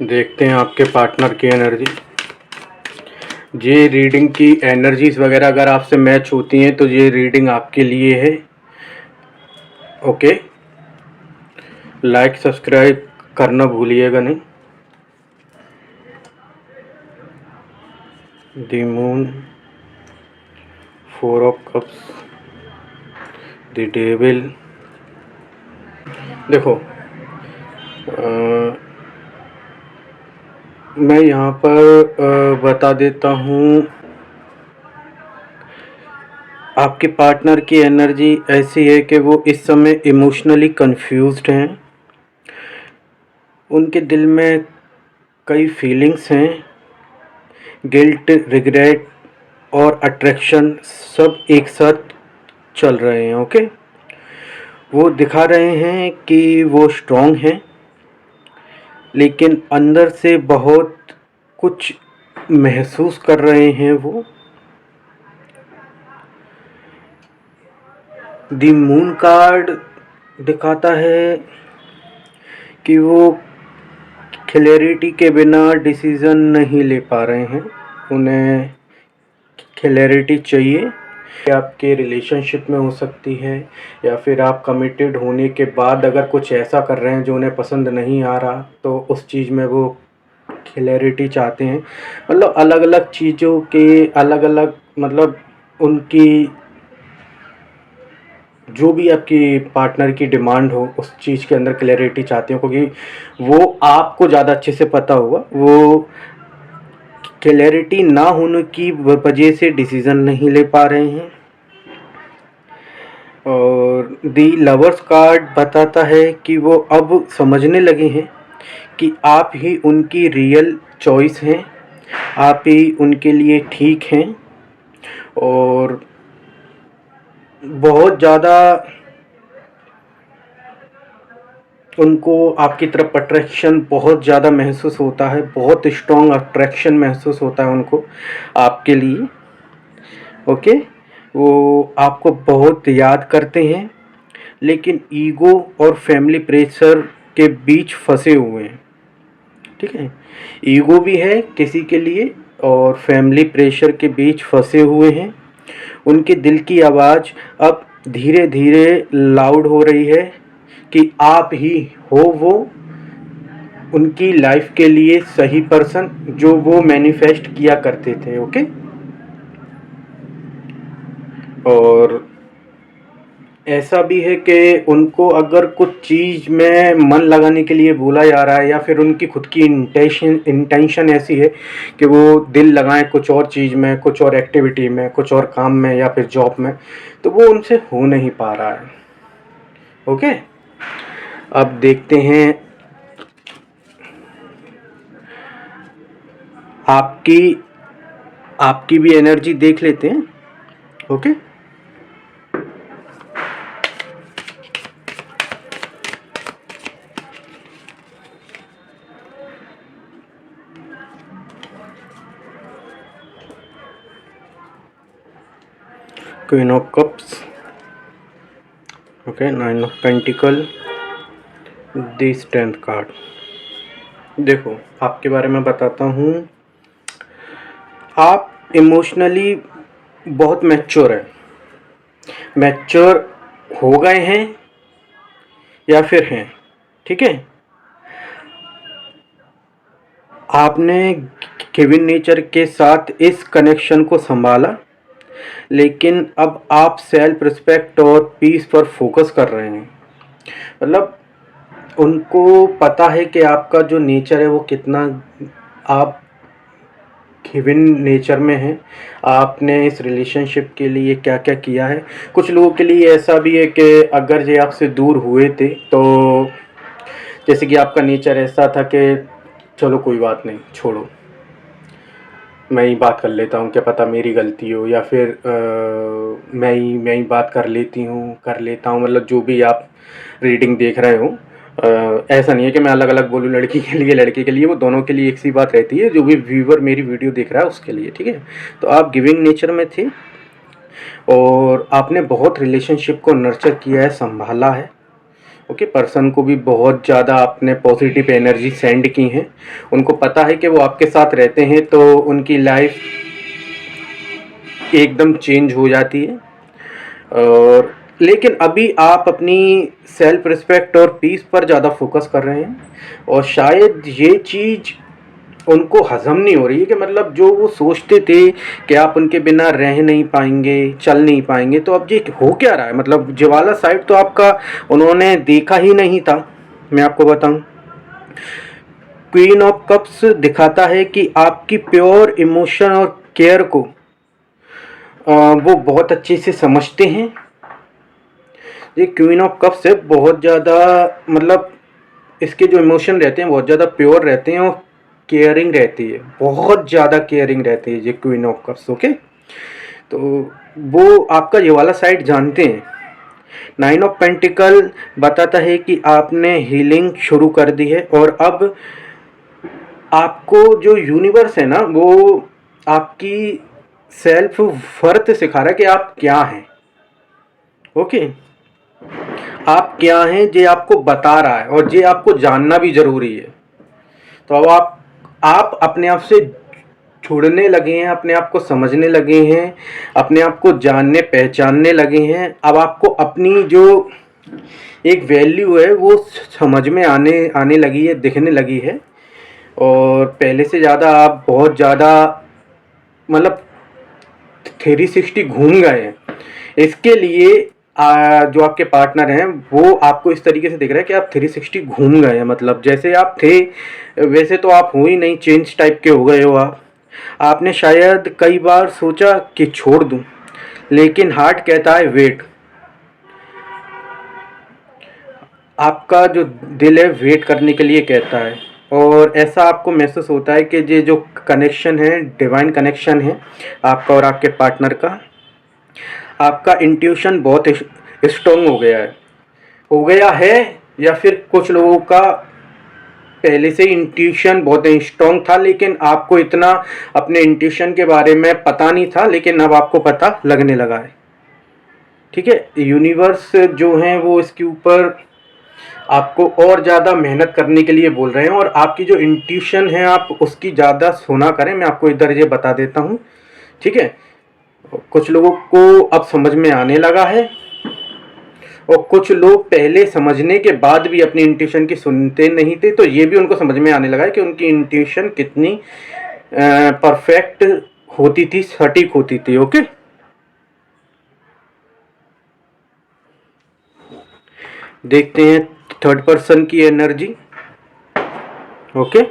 देखते हैं आपके पार्टनर की एनर्जी। ये रीडिंग की एनर्जीज वगैरह अगर आपसे मैच होती हैं तो ये रीडिंग आपके लिए है। ओके, लाइक सब्सक्राइब करना भूलिएगा नहीं। The moon, 4 of cups, the devil. देखो, मैं यहाँ पर बता देता हूँ, आपके पार्टनर की एनर्जी ऐसी है कि वो इस समय इमोशनली कंफ्यूज्ड हैं। उनके दिल में कई फीलिंग्स हैं, गिल्ट, रिग्रेट और अट्रैक्शन सब एक साथ चल रहे हैं। ओके, वो दिखा रहे हैं कि वो स्ट्रॉन्ग हैं, लेकिन अंदर से बहुत कुछ महसूस कर रहे हैं वो। द मून कार्ड दिखाता है कि वो क्लैरिटी के बिना डिसीज़न नहीं ले पा रहे हैं। उन्हें क्लैरिटी चाहिए। आपके रिलेशनशिप में हो सकती है, या फिर आप कमिटेड होने के बाद अगर कुछ ऐसा कर रहे हैं जो उन्हें पसंद नहीं आ रहा, तो उस चीज़ में वो क्लैरिटी चाहते हैं। मतलब अलग अलग चीज़ों के अलग अलग, मतलब उनकी जो भी आपकी पार्टनर की डिमांड हो उस चीज़ के अंदर क्लैरिटी चाहते हो, क्योंकि वो आपको ज़्यादा अच्छे से पता होगा। वो क्लैरिटी ना होने की वजह से डिसीज़न नहीं ले पा रहे हैं। और दी लवर्स कार्ड बताता है कि वो अब समझने लगे हैं कि आप ही उनकी रियल चॉइस हैं, आप ही उनके लिए ठीक हैं। और बहुत ज़्यादा उनको आपकी तरफ अट्रैक्शन बहुत ज़्यादा महसूस होता है, बहुत स्ट्रॉन्ग अट्रैक्शन महसूस होता है उनको आपके लिए। ओके, वो आपको बहुत याद करते हैं, लेकिन ईगो और फैमिली प्रेशर के बीच फंसे हुए हैं। ठीक है, ईगो भी है किसी के लिए और फैमिली प्रेशर के बीच फंसे हुए हैं। उनके दिल की आवाज़ अब धीरे धीरे लाउड हो रही है कि आप ही हो वो उनकी लाइफ के लिए सही पर्सन जो वो मैनिफेस्ट किया करते थे। ओके, और ऐसा भी है कि उनको अगर कुछ चीज़ में मन लगाने के लिए बोला जा रहा है, या फिर उनकी खुद की इंटेंशन ऐसी है कि वो दिल लगाएं कुछ और चीज़ में, कुछ और एक्टिविटी में, कुछ और काम में या फिर जॉब में, तो वो उनसे हो नहीं पा रहा है। ओके, अब देखते हैं आपकी भी एनर्जी देख लेते हैं। Okay, queen of cups, okay, 9 of pentacle, the strength card. देखो, आपके बारे में बताता हूँ। आप इमोशनली बहुत मैच्योर हैं, मैच्योर हो गए हैं या फिर हैं। ठीक है, आपने गिवन नेचर के साथ इस कनेक्शन को संभाला, लेकिन अब आप सेल्फ रिस्पेक्ट और पीस पर फोकस कर रहे हैं। मतलब उनको पता है कि आपका जो नेचर है वो कितना आप गिवन नेचर में है, आपने इस रिलेशनशिप के लिए क्या क्या किया है। कुछ लोगों के लिए ऐसा भी है कि अगर ये आपसे दूर हुए थे तो जैसे कि आपका नेचर ऐसा था कि चलो कोई बात नहीं, छोड़ो, मैं ही बात कर लेता हूँ, क्या पता मेरी गलती हो, या फिर मैं ही बात कर लेता हूँ। मतलब जो भी आप रीडिंग देख रहे हो, ऐसा नहीं है कि मैं अलग अलग बोलूँ लड़की के लिए लड़के के लिए, वो दोनों के लिए एक सी बात रहती है। जो भी व्यूवर मेरी वीडियो देख रहा है उसके लिए, ठीक है। तो आप गिविंग नेचर में थे और आपने बहुत रिलेशनशिप को नर्चर किया है, संभाला है। ओके, पर्सन को भी बहुत ज़्यादा आपने पॉजिटिव एनर्जी सेंड की हैं। उनको पता है कि वो आपके साथ रहते हैं तो उनकी लाइफ एकदम चेंज हो जाती है। और लेकिन अभी आप अपनी सेल्फ रिस्पेक्ट और पीस पर ज़्यादा फोकस कर रहे हैं, और शायद ये चीज़ उनको हजम नहीं हो रही है कि मतलब जो वो सोचते थे कि आप उनके बिना रह नहीं पाएंगे, चल नहीं पाएंगे, तो अब ये हो क्या रहा है। मतलब ये वाला साइड तो आपका उन्होंने देखा ही नहीं था। मैं आपको बताऊं, क्वीन ऑफ कप्स दिखाता है कि आपकी प्योर इमोशन और केयर को वो बहुत अच्छे से समझते हैं। ये क्वीन ऑफ कप्स है, बहुत ज़्यादा मतलब इसके जो इमोशन रहते हैं बहुत ज़्यादा प्योर रहते हैं, और केयरिंग रहती है, बहुत ज़्यादा केयरिंग रहती है ये क्वीन ऑफ कप्स। ओके, तो वो आपका ये वाला साइड जानते हैं। नाइन ऑफ पेंटिकल बताता है कि आपने हीलिंग शुरू कर दी है, और अब आपको जो यूनिवर्स है ना वो आपकी सेल्फ वर्थ सिखा रहा है कि आप क्या हैं। ओके, आप क्या हैं ये आपको बता रहा है, और ये आपको जानना भी ज़रूरी है। तो अब आप अपने आप से जुड़ने लगे हैं, अपने आप को समझने लगे हैं, अपने आप को जानने पहचानने लगे हैं। अब आपको अपनी जो एक वैल्यू है वो समझ में आने लगी है, दिखने लगी है, और पहले से ज़्यादा आप बहुत ज़्यादा मतलब 360 घूम गए हैं। इसके लिए जो आपके पार्टनर हैं वो आपको इस तरीके से दिख रहा है कि आप 360 घूम गए हैं। मतलब जैसे आप थे वैसे तो आप हो ही नहीं, चेंज टाइप के हो गए हो आप। आपने शायद कई बार सोचा कि छोड़ दूं, लेकिन हार्ट कहता है वेट। आपका जो दिल है वेट करने के लिए कहता है, और ऐसा आपको महसूस होता है कि ये जो कनेक्शन है डिवाइन कनेक्शन है आपका और आपके पार्टनर का। आपका इंट्यूशन बहुत स्ट्रॉन्ग हो गया है, या फिर कुछ लोगों का पहले से इंट्यूशन बहुत स्ट्रॉन्ग था, लेकिन आपको इतना अपने इंट्यूशन के बारे में पता नहीं था, लेकिन अब आपको पता लगने लगा है। ठीक है, यूनिवर्स जो है वो इसके ऊपर आपको और ज़्यादा मेहनत करने के लिए बोल रहे हैं, और आपकी जो इंट्यूशन है आप उसकी ज़्यादा सुना करें। मैं आपको इधर ये बता देता हूँ। ठीक है, कुछ लोगों को अब समझ में आने लगा है, और कुछ लोग पहले समझने के बाद भी अपनी इंट्यूशन की सुनते नहीं थे, तो ये भी उनको समझ में आने लगा है कि उनकी इंट्यूशन कितनी परफेक्ट होती थी, सटीक होती थी। ओके, देखते हैं थर्ड पर्सन की एनर्जी। ओके,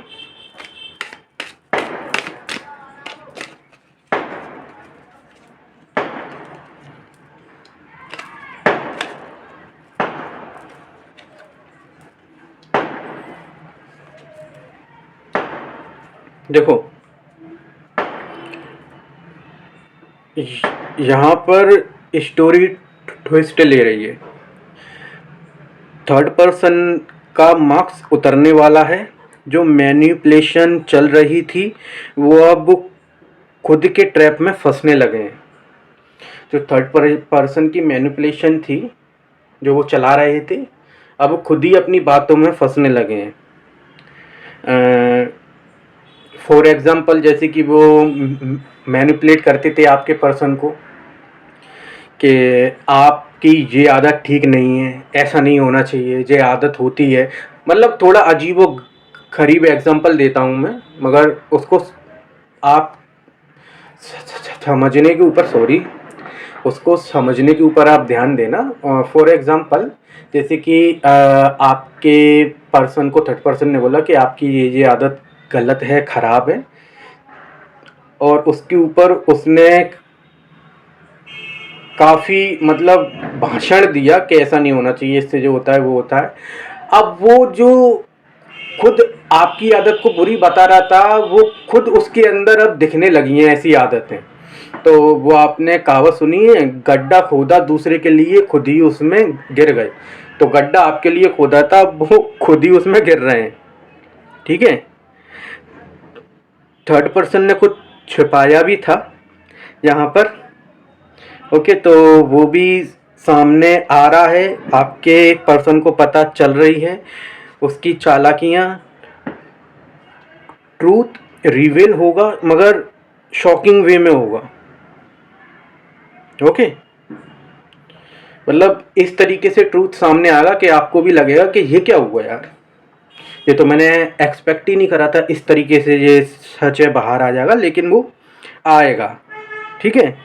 देखो यहाँ पर स्टोरी ट्विस्ट ले रही है। थर्ड पर्सन का मार्क्स उतरने वाला है। जो मैनिपुलेशन चल रही थी वो अब खुद के ट्रैप में फंसने लगे हैं। जो थर्ड पर्सन की मैनिपुलेशन थी जो वो चला रहे थे, अब वो खुद ही अपनी बातों में फंसने लगे हैं। फॉर एग्जाम्पल जैसे कि वो मैनिपुलेट करते थे आपके पर्सन को कि आपकी ये आदत ठीक नहीं है, ऐसा नहीं होना चाहिए, ये आदत होती है। मतलब थोड़ा अजीब व गरीब एग्जांपल देता हूँ मैं, मगर उसको आप समझने के ऊपर उसको समझने के ऊपर आप ध्यान देना। फॉर एग्जांपल जैसे कि आपके पर्सन को थर्ड पर्सन ने बोला कि आपकी ये आदत गलत है, ख़राब है, और उसके ऊपर उसने काफ़ी मतलब भाषण दिया कि ऐसा नहीं होना चाहिए, इससे जो होता है वो होता है। अब वो जो खुद आपकी आदत को बुरी बता रहा था वो खुद उसके अंदर अब दिखने लगी हैं ऐसी आदतें। तो वो आपने कहावत सुनी है, गड्ढा खोदा दूसरे के लिए खुद ही उसमें गिर गए। तो गड्ढा आपके लिए खोदा था, वो खुद ही उसमें गिर रहे हैं। ठीक है, थर्ड पर्सन ने कुछ छिपाया भी था यहाँ पर। ओके, तो वो भी सामने आ रहा है, आपके पर्सन को पता चल रही है, उसकी चालाकियाँ, ट्रूथ रिवील होगा मगर शॉकिंग वे में होगा। ओके, मतलब इस तरीके से ट्रूथ सामने आएगा कि आपको भी लगेगा कि ये क्या हुआ यार, ये तो मैंने एक्सपेक्ट ही नहीं करा था इस तरीके से ये सच है बाहर आ जाएगा, लेकिन वो आएगा। ठीक है,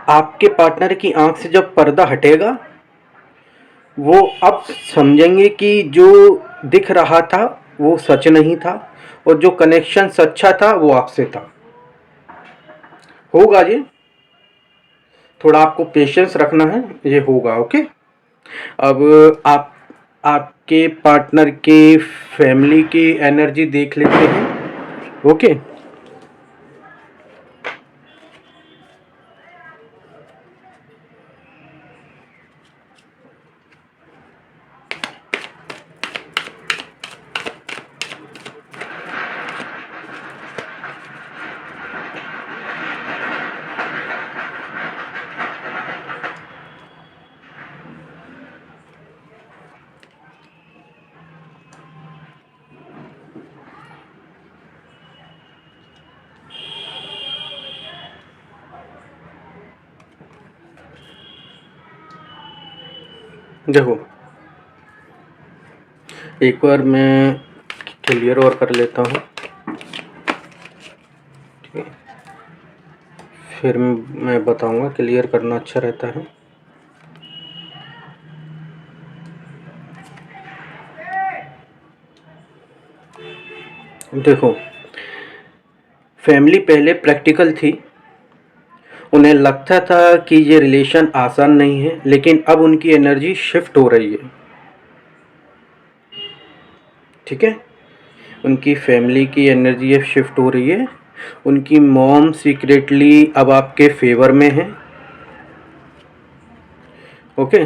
आपके पार्टनर की आंख से जब पर्दा हटेगा, वो अब समझेंगे कि जो दिख रहा था वो सच नहीं था, और जो कनेक्शन सच्चा था वो आपसे था। होगा जी, थोड़ा आपको पेशेंस रखना है, ये होगा। ओके, अब आप आपके पार्टनर के फैमिली की एनर्जी देख लेते हैं। ओके, देखो एक बार मैं क्लियर और कर लेता हूँ, ठीक है, फिर मैं बताऊंगा। क्लियर करना अच्छा रहता है। देखो, फैमिली पहले प्रैक्टिकल थी, उन्हें लगता था कि ये रिलेशन आसान नहीं है, लेकिन अब उनकी एनर्जी शिफ्ट हो रही है। ठीक है, उनकी फैमिली की एनर्जी अब शिफ्ट हो रही है। उनकी मॉम सीक्रेटली अब आपके फेवर में है। ओके,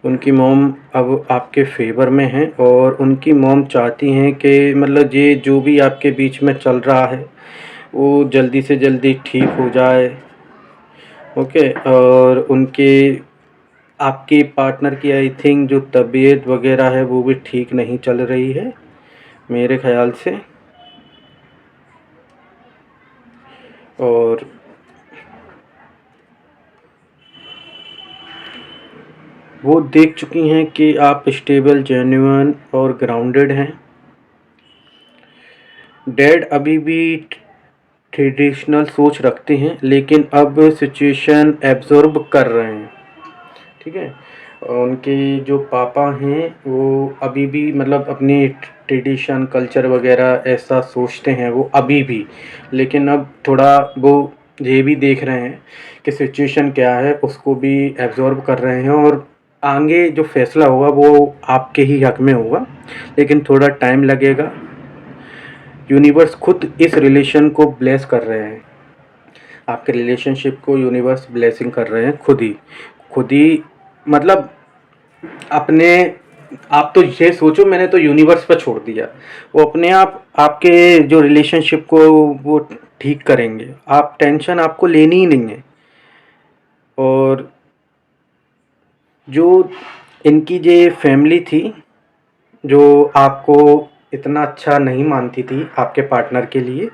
उनकी मॉम अब आपके फेवर में है, और उनकी मॉम चाहती हैं कि मतलब ये जो भी आपके बीच में चल रहा है वो जल्दी से जल्दी ठीक हो जाए। ओके, और उनके आपके पार्टनर की आई थिंक जो तबीयत वगैरह है वो भी ठीक नहीं चल रही है मेरे ख्याल से। और वो देख चुकी हैं कि आप स्टेबल, जेन्युइन और ग्राउंडेड हैं। डैड अभी भी ट्रेडिशनल सोच रखते हैं, लेकिन अब सिचुएशन एब्जॉर्ब कर रहे हैं। ठीक है, उनके जो पापा हैं वो अभी भी मतलब अपनी ट्रेडिशन, कल्चर वगैरह ऐसा सोचते हैं वो अभी भी, लेकिन अब थोड़ा वो ये भी देख रहे हैं कि सिचुएशन क्या है, उसको भी एब्जॉर्ब कर रहे हैं, और आगे जो फैसला होगा वो आपके ही हक में होगा, लेकिन थोड़ा टाइम लगेगा। यूनिवर्स खुद इस रिलेशन को ब्लेस कर रहे हैं, आपके रिलेशनशिप को यूनिवर्स ब्लेसिंग कर रहे हैं खुद ही मतलब अपने। आप तो ये सोचो, मैंने तो यूनिवर्स पर छोड़ दिया, वो अपने आप आपके जो रिलेशनशिप को वो ठीक करेंगे। आप टेंशन आपको लेनी ही नहीं है। और जो इनकी जो फैमिली थी, जो आपको इतना अच्छा नहीं मानती थी आपके पार्टनर के लिए,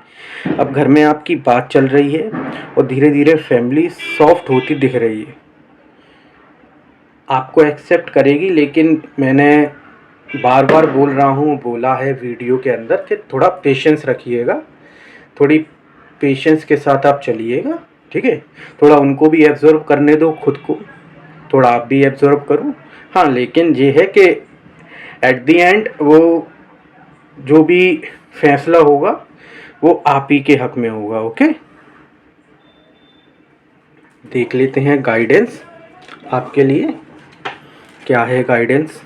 अब घर में आपकी बात चल रही है और धीरे धीरे फैमिली सॉफ्ट होती दिख रही है, आपको एक्सेप्ट करेगी। लेकिन मैंने बार बार बोल रहा हूँ, बोला है वीडियो के अंदर कि थोड़ा पेशेंस रखिएगा, थोड़ी पेशेंस के साथ आप चलिएगा। ठीक है, थोड़ा उनको भी एब्जॉर्व करने दो, खुद को थोड़ा आप भी एब्जॉर्व करो। हाँ, लेकिन ये है कि एट द एंड वो जो भी फैसला होगा वो आप ही के हक में होगा। ओके, देख लेते हैं गाइडेंस आपके लिए क्या है। गाइडेंस,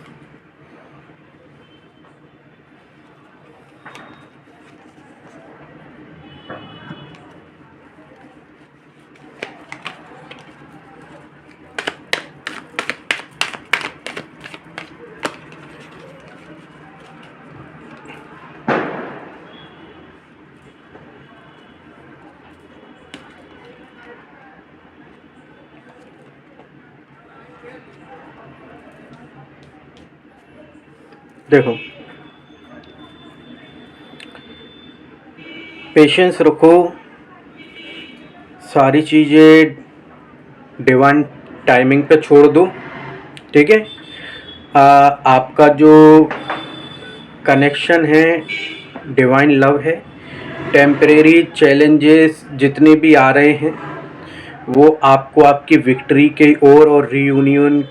देखो, पेशेंस रखो, सारी चीज़ें डिवाइन टाइमिंग पे छोड़ दो, ठीक है। आपका जो कनेक्शन है डिवाइन लव है। टेम्परेरी चैलेंजेस जितने भी आ रहे हैं वो आपको आपकी विक्ट्री के ओर और रीयूनियन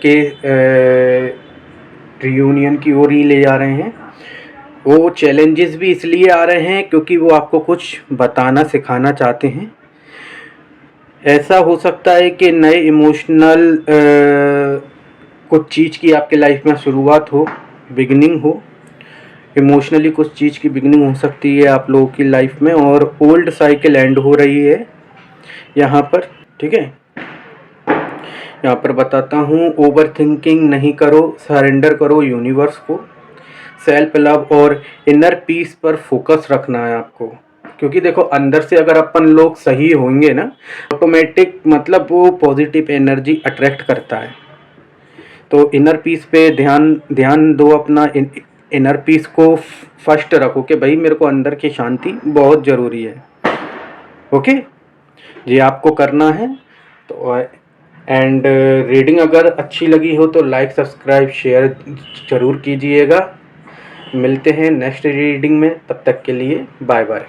की ओर ही ले जा रहे हैं। वो चैलेंजेस भी इसलिए आ रहे हैं क्योंकि वो आपको कुछ बताना सिखाना चाहते हैं। ऐसा हो सकता है कि नए इमोशनल कुछ चीज़ की आपके लाइफ में शुरुआत हो, बिगिनिंग हो। इमोशनली कुछ चीज़ की बिगिनिंग हो सकती है आप लोगों की लाइफ में, और ओल्ड साइकिल एंड हो रही है यहाँ पर, ठीक है। यहाँ पर बताता हूँ, ओवर थिंकिंग नहीं करो, सरेंडर करो यूनिवर्स को। सेल्फ लव और इनर पीस पर फोकस रखना है आपको, क्योंकि देखो अंदर से अगर अपन लोग सही होंगे ना, ऑटोमेटिक मतलब वो पॉजिटिव एनर्जी अट्रैक्ट करता है। तो इनर पीस पे ध्यान दो, अपना इनर पीस को फर्स्ट रखो कि भाई मेरे को अंदर की शांति बहुत ज़रूरी है। ओके, ये आपको करना है। तो एंड रीडिंग अगर अच्छी लगी हो तो लाइक सब्सक्राइब शेयर ज़रूर कीजिएगा। मिलते हैं नेक्स्ट रीडिंग में, तब तक के लिए बाय बाय।